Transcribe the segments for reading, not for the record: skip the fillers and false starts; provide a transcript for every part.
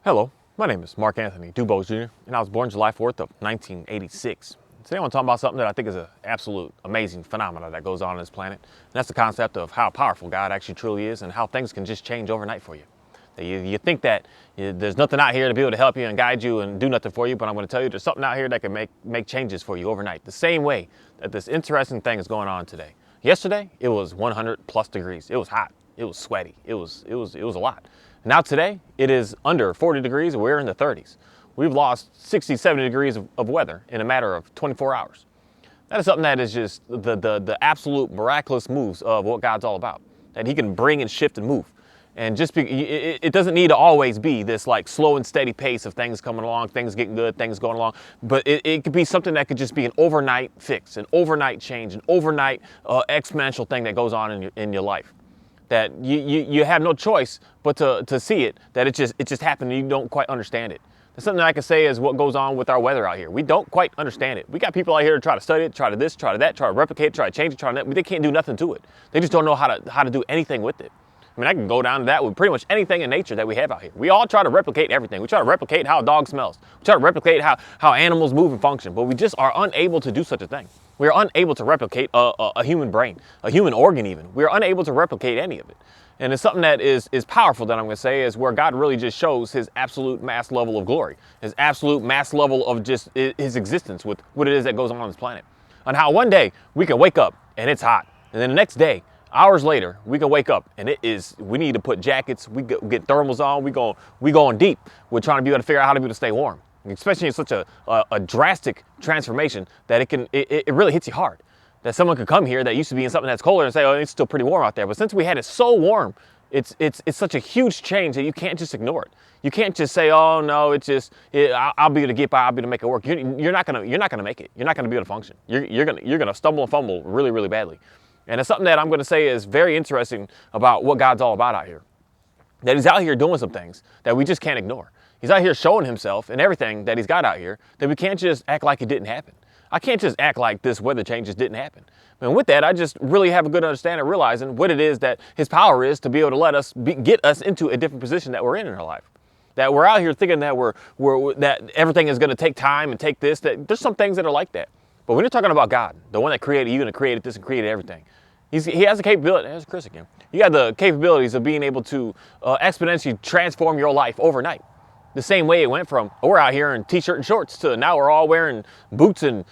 Hello, my name is Mark Anthony Dubose Jr., and I was born July 4th of 1986. Today I want to talk about something that I think is an absolute amazing phenomenon that goes on this planet, and that's the concept of how powerful God actually truly is and how things can just change overnight for you. That you think that there's nothing out here to be able to help you and guide you and do nothing for you, but I'm going to tell you there's something out here that can make changes for you overnight. The same way that this interesting thing is going on today. Yesterday, it was 100 plus degrees. It was hot. It was sweaty. It was a lot. Now today, it is under 40 degrees and we're in the 30s. We've lost 60, 70 degrees of weather in a matter of 24 hours. That is something that is just the absolute miraculous moves of what God's all about. That he can bring and shift and move. And it doesn't need to always be this like slow and steady pace of things coming along, things getting good, things going along. But it could be something that could just be an overnight fix, an overnight change, an overnight exponential thing that goes on in your life. That you have no choice but to see it, that it just happened and you don't quite understand it. That's something that I can say is what goes on with our weather out here. We don't quite understand it. We got people out here to try to study it, try to this, try to that, try to replicate it, try to change it, try to that, but they can't do nothing to it. They just don't know how to do anything with it. I mean, I can go down to that with pretty much anything in nature that we have out here. We all try to replicate everything. We try to replicate how a dog smells. We try to replicate how animals move and function, but we just are unable to do such a thing. We are unable to replicate a human brain, a human organ even. We are unable to replicate any of it. And it's something that is powerful that I'm going to say is where God really just shows his absolute mass level of glory, his absolute mass level of just his existence with what it is that goes on this planet. And how one day we can wake up and it's hot. And then the next day, hours later, we can wake up and we need to put jackets, we get thermals on, we going deep. We're trying to be able to figure out how to be able to stay warm. Especially in such a drastic transformation that it really hits you hard. That someone could come here that used to be in something that's colder and say, oh, it's still pretty warm out there. But since we had it so warm, it's such a huge change that you can't just ignore it. You can't just say, oh no, I'll be able to get by, I'll be able to make it work. You're not gonna make it. You're not gonna be able to function. You're gonna stumble and fumble really, really badly. And it's something that I'm gonna say is very interesting about what God's all about out here. That he's out here doing some things that we just can't ignore. He's out here showing himself and everything that he's got out here, that we can't just act like it didn't happen. I can't just act like this weather change just didn't happen. And with that, I just really have a good understanding of realizing what it is that his power is to be able to let us get us into a different position that we're in our life. That we're out here thinking that that everything is going to take time and take this, that there's some things that are like that. But when you're talking about God, the one that created you and created this and created everything, he has the capability, there's Chris again. You got the capabilities of being able to exponentially transform your life overnight. The same way it went from, we're out here in t-shirt and shorts to now we're all wearing boots and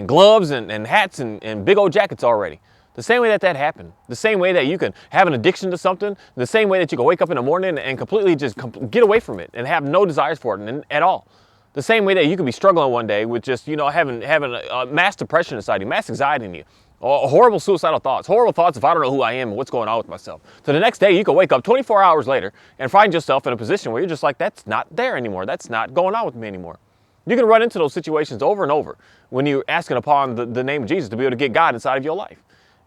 gloves and hats and big old jackets already. The same way that happened. The same way that you can have an addiction to something. The same way that you can wake up in the morning and completely just get away from it and have no desires for it at all. The same way that you could be struggling one day with just, having a mass depression inside you, mass anxiety in you. Horrible suicidal thoughts, horrible thoughts if I don't know who I am and what's going on with myself. So the next day you can wake up 24 hours later and find yourself in a position where you're just like, that's not there anymore. That's not going on with me anymore. You can run into those situations over and over when you're asking upon the name of Jesus to be able to get God inside of your life.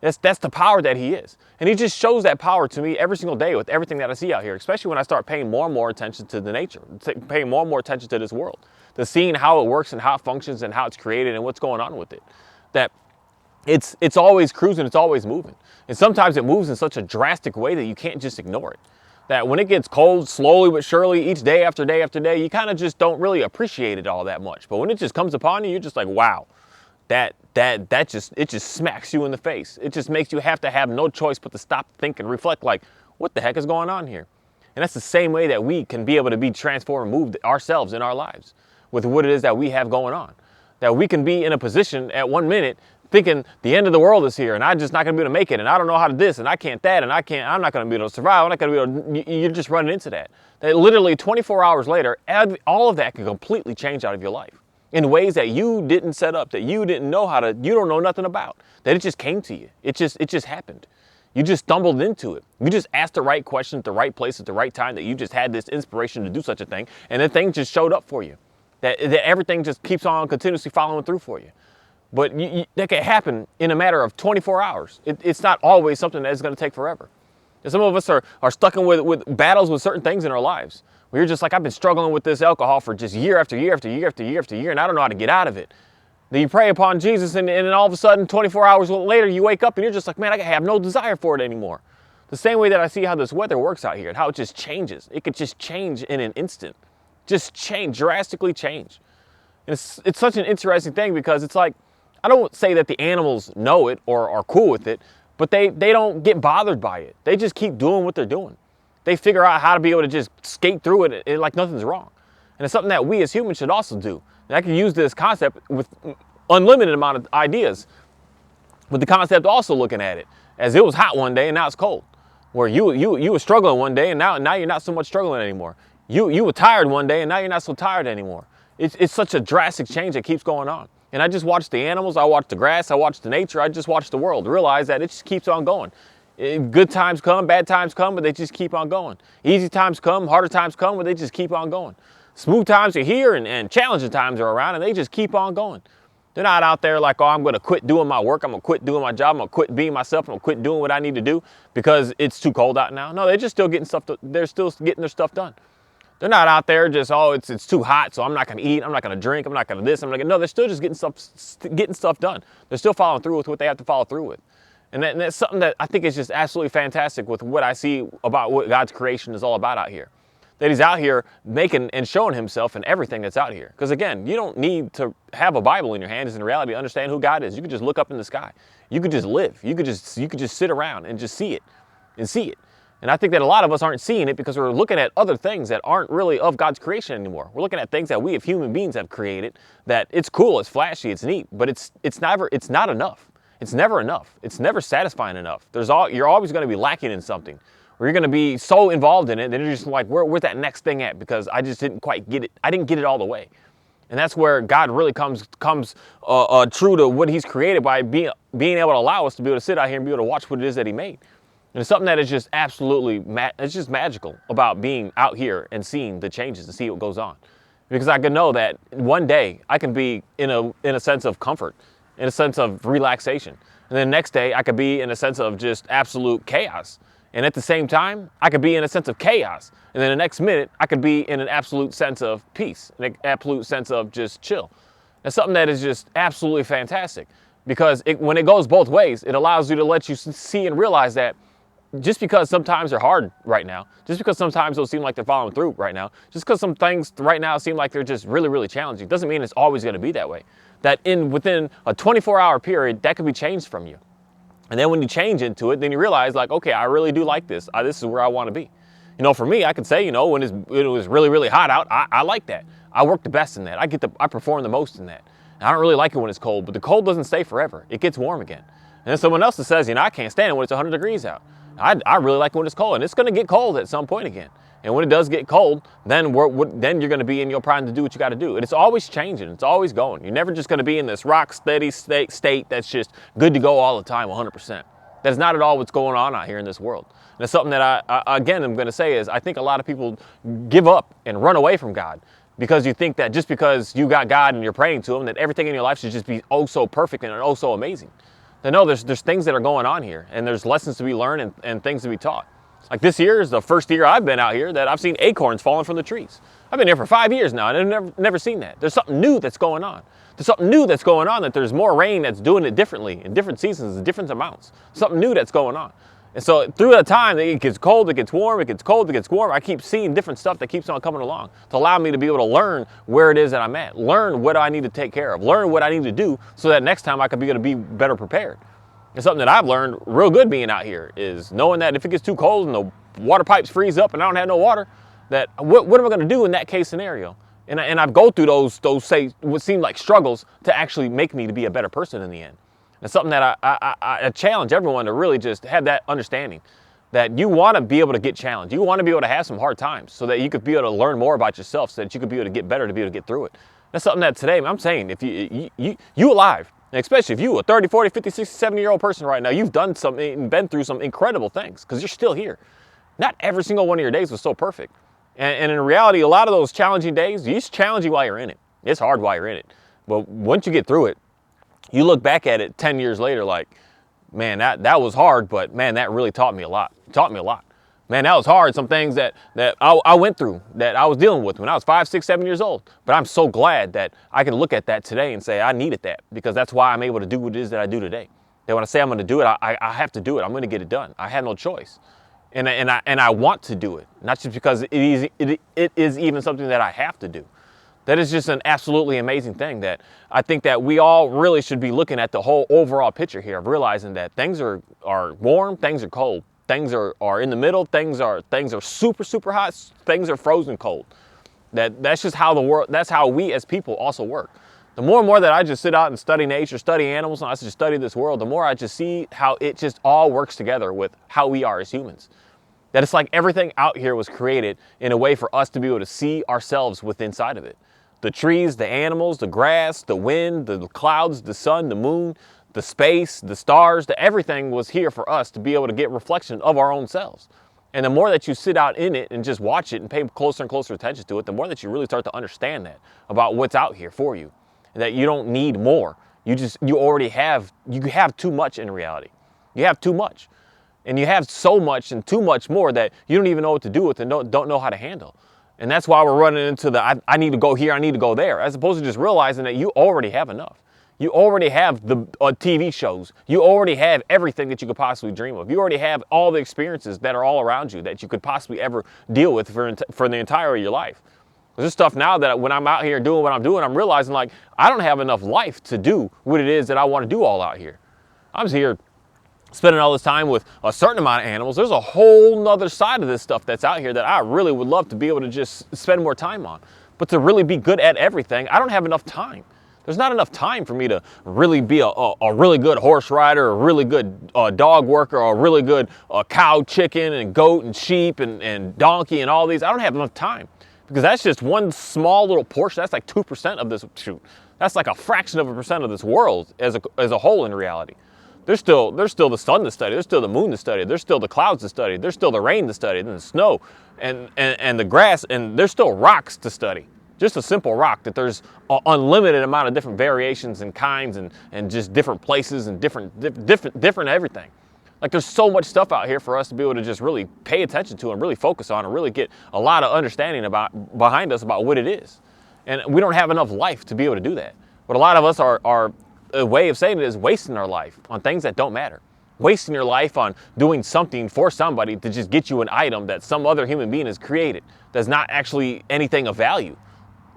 That's the power that he is. And he just shows that power to me every single day with everything that I see out here, especially when I start paying more and more attention to the nature, paying more and more attention to this world, to seeing how it works and how it functions and how it's created and what's going on with it. That it's always cruising, it's always moving. And sometimes it moves in such a drastic way that you can't just ignore it. That when it gets cold, slowly but surely, each day after day after day, you kind of just don't really appreciate it all that much. But when it just comes upon you, you're just like, wow, it just smacks you in the face. It just makes you have to have no choice but to stop, think, and reflect like, what the heck is going on here? And that's the same way that we can be able to be transformed and moved ourselves in our lives with what it is that we have going on. That we can be in a position at 1 minute thinking the end of the world is here and I'm just not going to be able to make it and I don't know how to this and I can't that and I'm not going to be able to survive. I'm not going to be able to, you're just running into that. That literally 24 hours later, all of that can completely change out of your life in ways that you didn't set up, that you didn't know you don't know nothing about, that it just came to you. It just happened. You just stumbled into it. You just asked the right question at the right place at the right time, that you just had this inspiration to do such a thing and the thing just showed up for you. That everything just keeps on continuously following through for you. But that can happen in a matter of 24 hours. It's not always something that's going to take forever. And some of us are stuck in with battles with certain things in our lives. Where you're just like, I've been struggling with this alcohol for just year after year after year after year after year, and I don't know how to get out of it. Then you pray upon Jesus, and then all of a sudden, 24 hours later, you wake up and you're just like, man, I have no desire for it anymore. The same way that I see how this weather works out here and how it just changes. It could just change in an instant. just change, drastically change. And it's such an interesting thing because it's like, I don't say that the animals know it or are cool with it, but they don't get bothered by it. They just keep doing what they're doing. They figure out how to be able to just skate through it like nothing's wrong. And it's something that we as humans should also do. And I can use this concept with unlimited amount of ideas, with the concept also looking at it as it was hot one day and now it's cold. Where you were struggling one day and now you're not so much struggling anymore. You were tired one day and now you're not so tired anymore. It's such a drastic change that keeps going on. And I just watch the animals, I watch the grass, I watch the nature, I just watch the world. Realize that it just keeps on going. Good times come, bad times come, but they just keep on going. Easy times come, harder times come, but they just keep on going. Smooth times are here and challenging times are around and they just keep on going. They're not out there like, oh, I'm going to quit doing my work. I'm going to quit doing my job. I'm going to quit being myself. I'm going to quit doing what I need to do because it's too cold out now. No, they're just still getting stuff. They're still getting their stuff done. They're not out there just, oh, it's too hot, so I'm not going to eat. I'm not going to drink. I'm not going to this. No, they're still just getting stuff done. They're still following through with what they have to follow through with. And that's something that I think is just absolutely fantastic with what I see about what God's creation is all about out here. That he's out here making and showing himself in everything that's out here. Because again, you don't need to have a Bible in your hands in reality to understand who God is. You could just look up in the sky. You could just live. You could just sit around and just see it and see it. And I think that a lot of us aren't seeing it because we're looking at other things that aren't really of God's creation anymore. We're looking at things that we as human beings have created, that it's cool, it's flashy, it's neat, but it's not enough. It's never enough. It's never satisfying enough. You're always going to be lacking in something. Or you're going to be so involved in it that you're just like, where's that next thing at? Because I just didn't quite get it. I didn't get it all the way. And that's where God really comes true to what he's created by being able to allow us to be able to sit out here and be able to watch what it is that he made. And it's something that is just absolutely, it's just magical about being out here and seeing the changes and see what goes on. Because I can know that one day I can be in a sense of comfort, in a sense of relaxation. And then the next day I could be in a sense of just absolute chaos. And at the same time, I could be in a sense of chaos. And then the next minute, I could be in an absolute sense of peace, an absolute sense of just chill. That's something that is just absolutely fantastic. Because when it goes both ways, it allows you to let you see and realize that just because sometimes they're hard right now, just because sometimes they'll seem like they're following through right now, just because some things right now seem like they're just really, really challenging, doesn't mean it's always going to be that way. That within a 24-hour period, that could be changed from you. And then when you change into it, then you realize like, okay, I really do like this. This is where I want to be. You know, for me, I could say, you know, when it was really, really hot out, I like that. I work the best in that. I perform the most in that. And I don't really like it when it's cold, but the cold doesn't stay forever. It gets warm again. And then someone else that says, you know, I can't stand it when it's 100 degrees out. I really like it when it's cold, and it's going to get cold at some point again. And when it does get cold, then you're going to be in your prime to do what you got to do. And it's always changing. It's always going. You're never just going to be in this rock steady state that's just good to go all the time, 100%. That's not at all what's going on out here in this world. And it's something that I again, I'm going to say is I think a lot of people give up and run away from God because you think that just because you got God and you're praying to him, that everything in your life should just be oh so perfect and oh so amazing. No, there's things that are going on here, and there's lessons to be learned and things to be taught. Like this year is the first year I've been out here that I've seen acorns falling from the trees. I've been here for 5 years now, and I've never seen that. There's something new that's going on. There's something new that's going on, that there's more rain that's doing it differently in different seasons, in different amounts. Something new that's going on. And so through that time, it gets cold, it gets warm, it gets cold, it gets warm. I keep seeing different stuff that keeps on coming along to allow me to be able to learn where it is that I'm at. Learn what I need to take care of. Learn what I need to do so that next time I can be able to be better prepared. And something that I've learned real good being out here is knowing that if it gets too cold and the water pipes freeze up and I don't have no water, that what am I going to do in that case scenario? And I've go through those say what seem like struggles to actually make me to be a better person in the end. It's something that I challenge everyone to really just have that understanding that you want to be able to get challenged. You want to be able to have some hard times so that you could be able to learn more about yourself, so that you could be able to get better, to be able to get through it. That's something that today I'm saying, if you alive, and especially if you a 30, 40, 50, 60, 70-year-old person right now, you've done something, been through some incredible things because you're still here. Not every single one of your days was so perfect. And in reality, a lot of those challenging days, it's challenging while you're in it. It's hard while you're in it. But once you get through it, you look back at it 10 years later like, man, that was hard, but man, that really taught me a lot. It taught me a lot. Man, that was hard. Some things that I went through, that I was dealing with when I was 5, 6, 7 years old. But I'm so glad that I can look at that today and say I needed that, because that's why I'm able to do what it is that I do today. That when I say I'm going to do it, I have to do it. I'm going to get it done. I have no choice. And I want to do it, not just because it is even something that I have to do. That is just an absolutely amazing thing that I think that we all really should be looking at the whole overall picture here of realizing that things are warm, things are cold, things are in the middle, things are super, super hot, things are frozen cold. That's just how the world, that's how we as people also work. The more and more that I just sit out and study nature, study animals, and I just study this world, the more I just see how it just all works together with how we are as humans. That it's like everything out here was created in a way for us to be able to see ourselves within inside of it. The trees, the animals, the grass, the wind, the clouds, the sun, the moon, the space, the stars, everything was here for us to be able to get reflection of our own selves. And the more that you sit out in it and just watch it and pay closer and closer attention to it, the more that you really start to understand that about what's out here for you. And that you don't need more. You have too much in reality. You have too much. And you have so much and too much more that you don't even know what to do with and don't know how to handle. And that's why we're running into the I need to go here, I need to go there, as opposed to just realizing that you already have enough. You already have the TV shows. You already have everything that you could possibly dream of. You already have all the experiences that are all around you that you could possibly ever deal with for the entire of your life. There's stuff now that when I'm out here doing what I'm doing, I'm realizing like I don't have enough life to do what it is that I want to do all out here. I'm just here spending all this time with a certain amount of animals. There's a whole nother side of this stuff that's out here that I really would love to be able to just spend more time on. But to really be good at everything, I don't have enough time. There's not enough time for me to really be a really good horse rider, a really good dog worker, a really good cow, chicken, and goat, and sheep, and donkey, and all these. I don't have enough time because that's just one small little portion. That's like 2% of this, shoot. That's like a fraction of a percent of this world as a whole in reality. There's still the sun to study. There's still the moon to study. There's still the clouds to study. There's still the rain to study, and the snow, and the grass, and there's still rocks to study. Just a simple rock that there's an unlimited amount of different variations and kinds and just different places and different everything. Like there's so much stuff out here for us to be able to just really pay attention to and really focus on and really get a lot of understanding behind us about what it is. And we don't have enough life to be able to do that. But a lot of us are a way of saying it is wasting our life on things that don't matter. Wasting your life on doing something for somebody to just get you an item that some other human being has created that's not actually anything of value.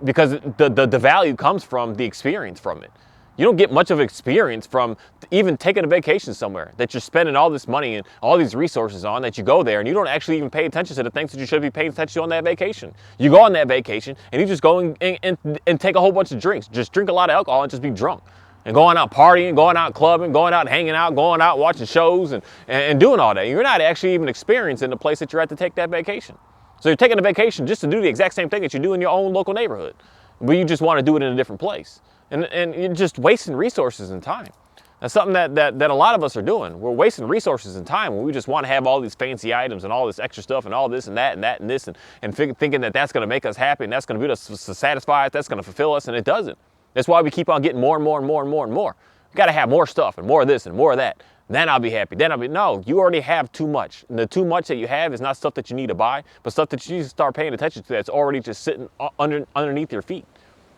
Because the value comes from the experience from it. You don't get much of experience from even taking a vacation somewhere that you're spending all this money and all these resources on, that you go there and you don't actually even pay attention to the things that you should be paying attention to on that vacation. You go on that vacation and you just go and take a whole bunch of drinks. Just drink a lot of alcohol and just be drunk. And going out partying, going out clubbing, going out hanging out, going out watching shows and doing all that. You're not actually even experiencing the place that you're at to take that vacation. So you're taking a vacation just to do the exact same thing that you do in your own local neighborhood, but you just want to do it in a different place. And you're just wasting resources and time. That's something that a lot of us are doing. We're wasting resources and time when we just want to have all these fancy items and all this extra stuff and all this and that and that and this and thinking that that's going to make us happy and that's going to be us satisfied, that's going to fulfill us, and it doesn't. That's why we keep on getting more and more and more and more and more. We got to have more stuff and more of this and more of that. Then I'll be happy. No, you already have too much. And the too much that you have is not stuff that you need to buy, but stuff that you need to start paying attention to that's already just sitting underneath your feet.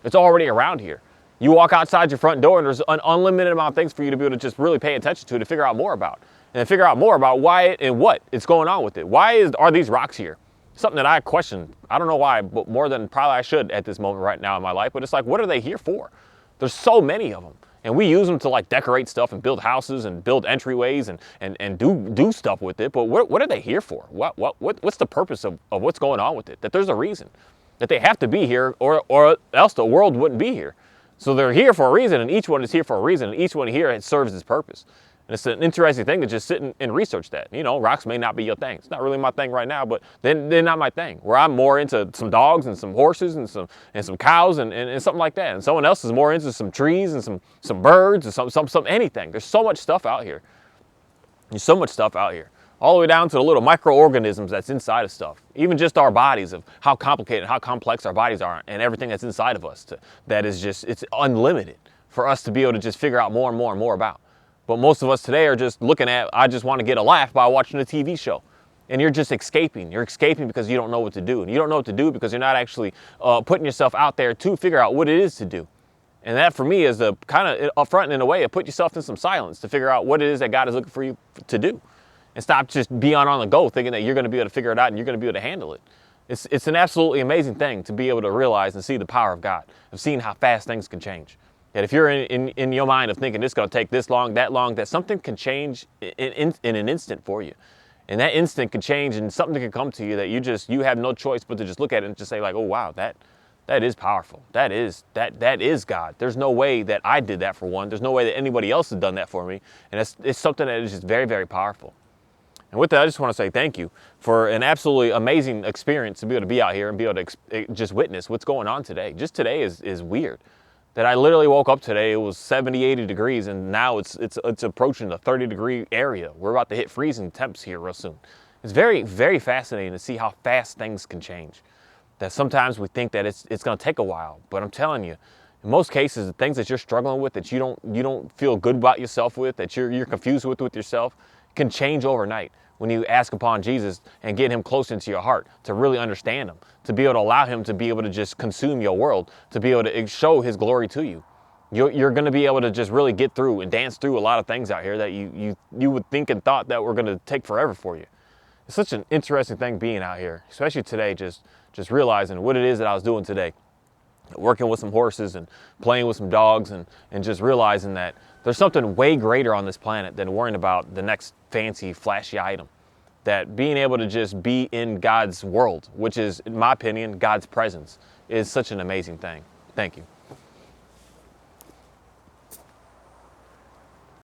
It's already around here. You walk outside your front door and there's an unlimited amount of things for you to be able to just really pay attention to figure out more about. And figure out more about why and what is going on with it. Are these rocks here? Something that I question. I don't know why, but more than probably I should at this moment right now in my life. But it's like, what are they here for? There's so many of them. And we use them to like decorate stuff and build houses and build entryways and do stuff with it. But what are they here for? What's the purpose of what's going on with it? That there's a reason. That they have to be here or else the world wouldn't be here. So they're here for a reason, and each one is here for a reason, and each one here serves its purpose. And it's an interesting thing to just sit and research that. You know, rocks may not be your thing. It's not really my thing right now, but they're not my thing. Where I'm more into some dogs and some horses and some cows and something like that. And someone else is more into some trees and some birds and some anything. There's so much stuff out here. There's so much stuff out here. All the way down to the little microorganisms that's inside of stuff. Even just our bodies, of how complicated, how complex our bodies are, and everything that's inside of us. That is just, it's unlimited for us to be able to just figure out more and more and more about. But most of us today are just looking at, I just want to get a laugh by watching a TV show. And you're just escaping. You're escaping because you don't know what to do. And you don't know what to do because you're not actually putting yourself out there to figure out what it is to do. And that for me is a kind of upfront in a way of put yourself in some silence to figure out what it is that God is looking for you to do. and stop just being on the go thinking that you're going to be able to figure it out and you're going to be able to handle it. It's an absolutely amazing thing to be able to realize and see the power of God, of seeing how fast things can change. That if you're in your mind of thinking it's going to take this long, that something can change in an instant for you. And that instant can change and something can come to you that you have no choice but to just look at it and just say like, oh wow, that is powerful. That is God. There's no way that I did that for one. There's no way that anybody else has done that for me. And it's something that is just very, very powerful. And with that, I just want to say thank you for an absolutely amazing experience to be able to be out here and be able to just witness what's going on today. Just today is weird. That I literally woke up today, it was 70, 80 degrees, and now it's approaching the 30-degree area. We're about to hit freezing temps here real soon. It's very, very fascinating to see how fast things can change. That sometimes we think that it's going to take a while, but I'm telling you, in most cases, the things that you're struggling with, that you don't feel good about yourself with, that you're confused with yourself, can change overnight when you ask upon Jesus and get him close into your heart to really understand him, to be able to allow him to be able to just consume your world, to be able to show his glory to you. You're going to be able to just really get through and dance through a lot of things out here that you would think and thought that were going to take forever for you. It's such an interesting thing being out here, especially today, just realizing what it is that I was doing today. Working with some horses and playing with some dogs and just realizing that there's something way greater on this planet than worrying about the next fancy, flashy item. That being able to just be in God's world, which is, in my opinion, God's presence, is such an amazing thing. Thank you.